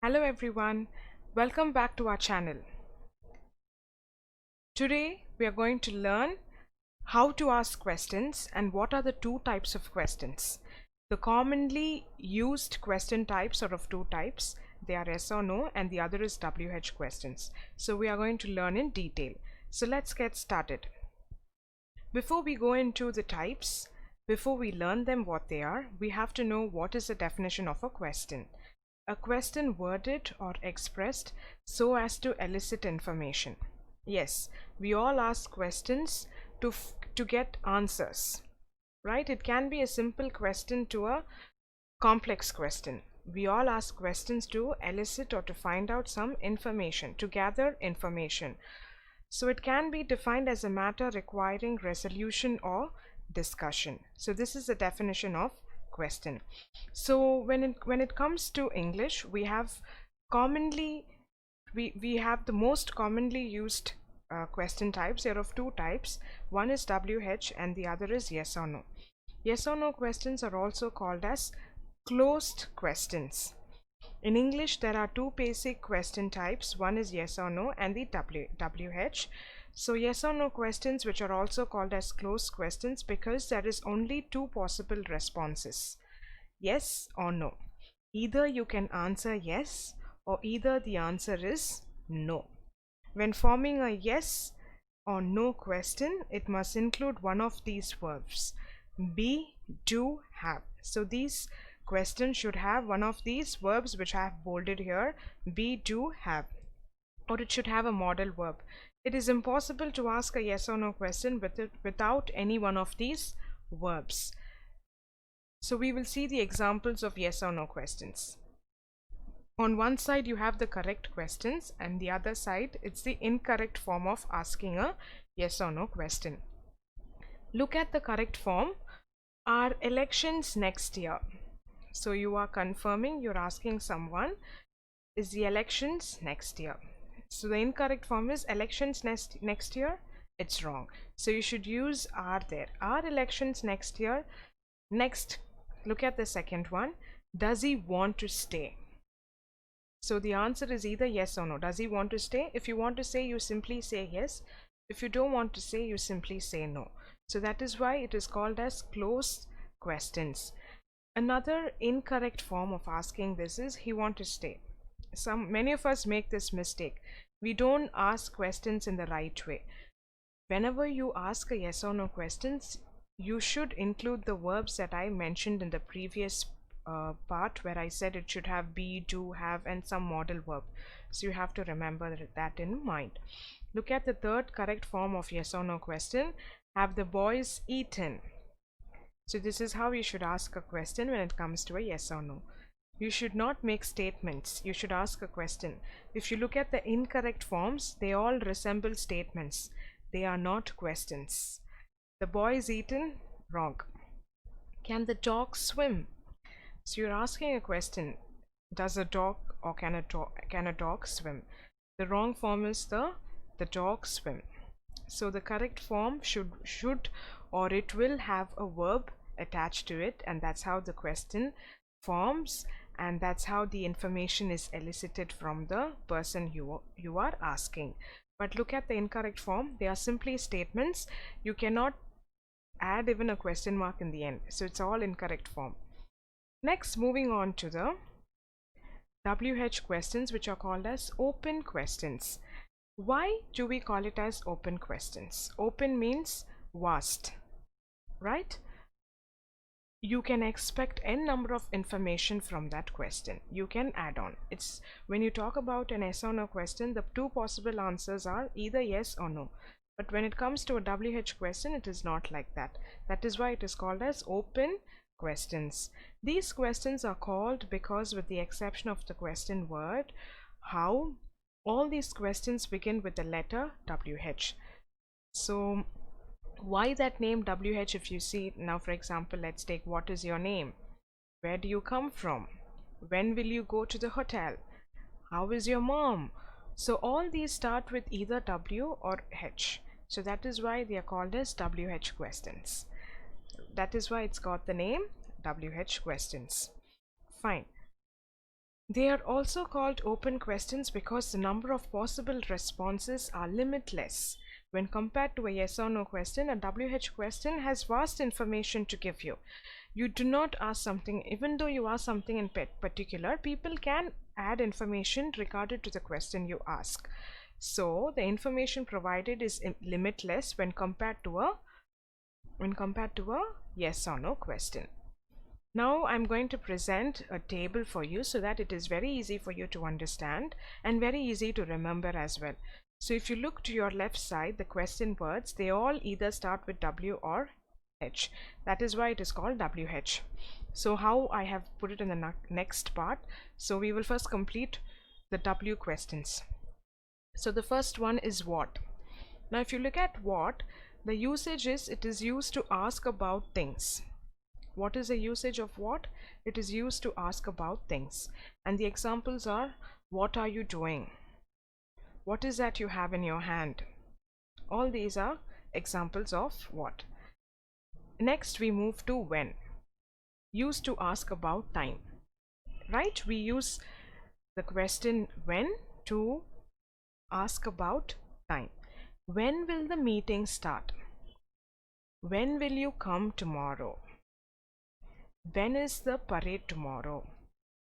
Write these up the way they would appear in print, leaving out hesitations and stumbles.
Hello everyone, welcome back to our channel. Today we are going to learn how to ask questions and what are the two types of questions. The commonly used question types are of two types. They are yes or no and the other is WH questions. So we are going to learn in detail. So let's get started. Before we go into the types, before we learn them what they are, we have to know what is the definition of a question. A question worded or expressed so as to elicit information. Yes, we all ask questions to get answers, right? It can be a simple question to a complex question. We all ask questions to elicit or to find out some information, to gather information. So it can be defined as a matter requiring resolution or discussion. So this is the definition of question. So when it comes to English, we have the most commonly used question types. There are of two types. One is WH and the other is yes or no. Yes or no questions are also called as closed questions. In English, there are two basic question types. One is yes or no and the WH. So yes or no questions, which are also called as closed questions, because there is only two possible responses, yes or no. Either you can answer yes or either the answer is no. When forming a yes or no question, it must include one of these verbs: be, do, have. So these questions should have one of these verbs which I have bolded here: be, do, have, or it should have a modal verb. It is impossible to ask a yes or no question without any one of these verbs. So we will see the examples of yes or no questions. On one side you have the correct questions and the other side it's the incorrect form of asking a yes or no question. Look at the correct form. Are elections next year? So you are confirming, you're asking someone, is the elections next year? So the incorrect form is elections next year. It's wrong. So you should use are there. Are elections next year? Next, look at the second one. Does he want to stay? So the answer is either yes or no. Does he want to stay? If you want to say, you simply say yes. If you don't want to say, you simply say no. So that is why it is called as closed questions. Another incorrect form of asking this is he want to stay. Many of us make this mistake. We don't ask questions in the right way. Whenever you ask a yes or no questions, you should include the verbs that I mentioned in the previous part, where I said it should have be, do, have, and some modal verb. So you have to remember that in mind. Look at the third correct form of yes or no question. Have the boys eaten? So this is how you should ask a question when it comes to a yes or no. You should not make statements. You should ask a question. If you look at the incorrect forms, they all resemble statements. They are not questions. The boy is eaten? Wrong. Can the dog swim? So you're asking a question. Does a dog or can a dog swim? The wrong form is the dog swim. So the correct form should or it will have a verb attached to it, and that's how the question forms, and that's how the information is elicited from the person you are asking. But look at the incorrect form. They are simply statements. You cannot add even a question mark in the end. So it's all incorrect form. Next, moving on to the WH questions, which are called as open questions. Why do we call it as open questions? Open means vast, right? You can expect n number of information from that question. You can add on. It's when you talk about an yes or no question, the two possible answers are either yes or no. But when it comes to a WH question, it is not like that. That is why it is called as open questions. These questions are called because, with the exception of the question word how, all these questions begin with the letter WH. So why that name WH? If you see now, for example, let's take what is your name, where do you come from, when will you go to the hotel, how is your mom? So all these start with either W or H. So that is why they are called as WH questions. That is why it's got the name WH questions. Fine. They are also called open questions because the number of possible responses are limitless. When compared to a yes or no question, a WH question has vast information to give you. You do not ask something, even though you ask something in particular, people can add information regarding to the question you ask. So the information provided is limitless when compared to a yes or no question. Now I'm going to present a table for you so that it is very easy for you to understand and very easy to remember as well. So if you look to your left side, the question words, they all either start with W or H. That is why it is called WH. So how I have put it in the next part. So we will first complete the W questions. So the first one is what. Now if you look at what, the usage is, it is used to ask about things. What is the usage of what? It is used to ask about things. And the examples are, what are you doing? What is that you have in your hand? All these are examples of what. Next we move to when. Used to ask about time. Right? We use the question when to ask about time. When will the meeting start? When will you come tomorrow? When is the parade tomorrow?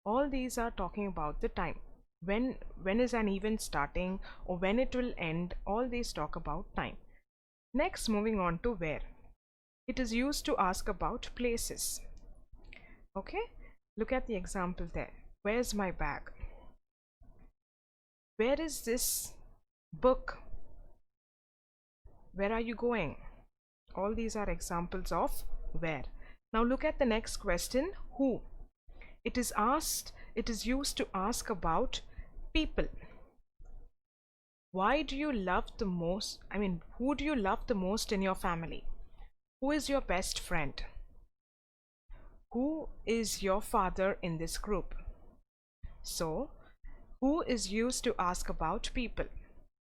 All these are talking about the time. When is an event starting or when it will end? All these talk about time. Next, moving on to where. It is used to ask about places. Okay, look at the example there. Where's my bag? Where is this book? Where are you going? All these are examples of where. Now look at the next question, who. It is used to ask about people. Why do you love the most, who do you love the most in your family? Who is your best friend? Who is your father in this group? So, who is used to ask about people.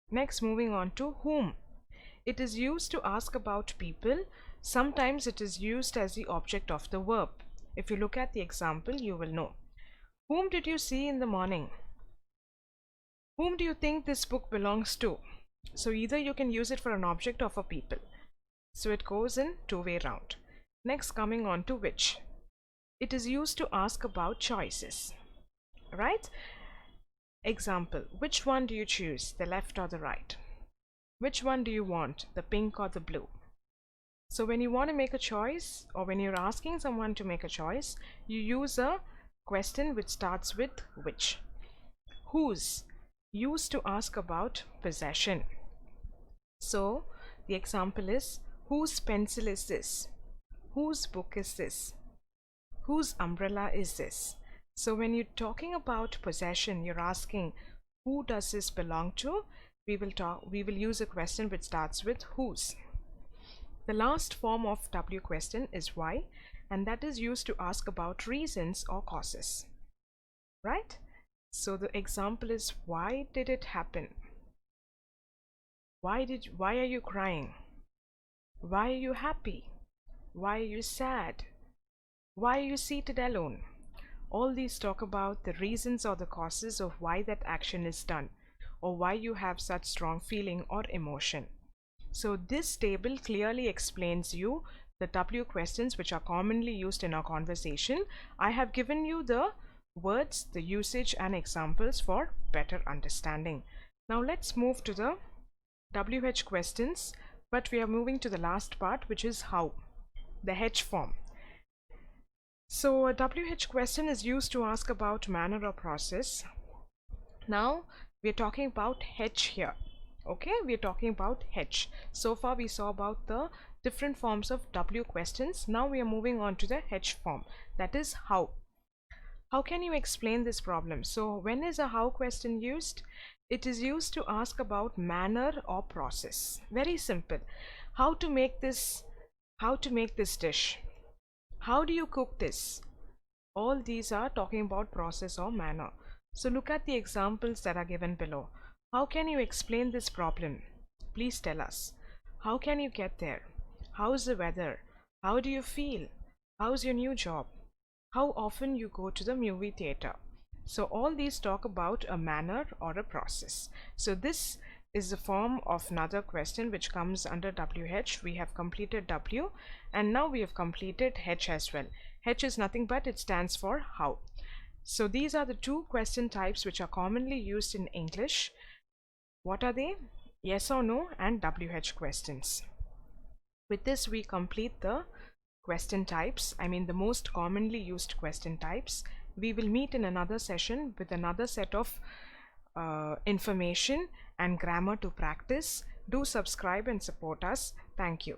Next, moving on to whom. It is used to ask about people. Sometimes it is used as the object of the verb. If you look at the example, you will know. Whom did you see in the morning? Whom do you think this book belongs to? So either you can use it for an object or for people. So it goes in two-way round. Next, coming on to which. It is used to ask about choices. Right? Example, which one do you choose, the left or the right? Which one do you want, the pink or the blue? So when you want to make a choice, or when you're asking someone to make a choice, you use a question which starts with which. Whose, used to ask about possession. So the example is, whose pencil is this? Whose book is this? Whose umbrella is this? So when you're talking about possession, you're asking, who does this belong to? We will use a question which starts with whose. The last form of W question is why, and that is used to ask about reasons or causes. Right? So the example is, why did it happen? Why are you crying? Why are you happy? Why are you sad? Why are you seated alone? All these talk about the reasons or the causes of why that action is done, or why you have such strong feeling or emotion. So this table clearly explains you the W questions which are commonly used in our conversation. I have given you the words, the usage and examples for better understanding. Now let's move to the WH questions, but we are moving to the last part, which is how, the H form. So a WH question is used to ask about manner or process. Now we're talking about H here. Okay, we're talking about H. So far we saw about the different forms of W questions. Now we are moving on to the H form, that is how. How can you explain this problem? So when is a how question used? It is used to ask about manner or process. Very simple. How to make this dish? How do you cook this? All these are talking about process or manner. So look at the examples that are given below. How can you explain this problem? Please tell us. How can you get there? How's the weather? How do you feel? How's your new job? How often you go to the movie theater? So all these talk about a manner or a process. So this is a form of another question which comes under WH. We have completed W and now we have completed H as well. H is nothing but it stands for how. So these are the two question types which are commonly used in English. What are they? Yes or no and WH questions. With this we complete the question types, the most commonly used question types. We will meet in another session with another set of information and grammar to practice. Do subscribe and support us. Thank you.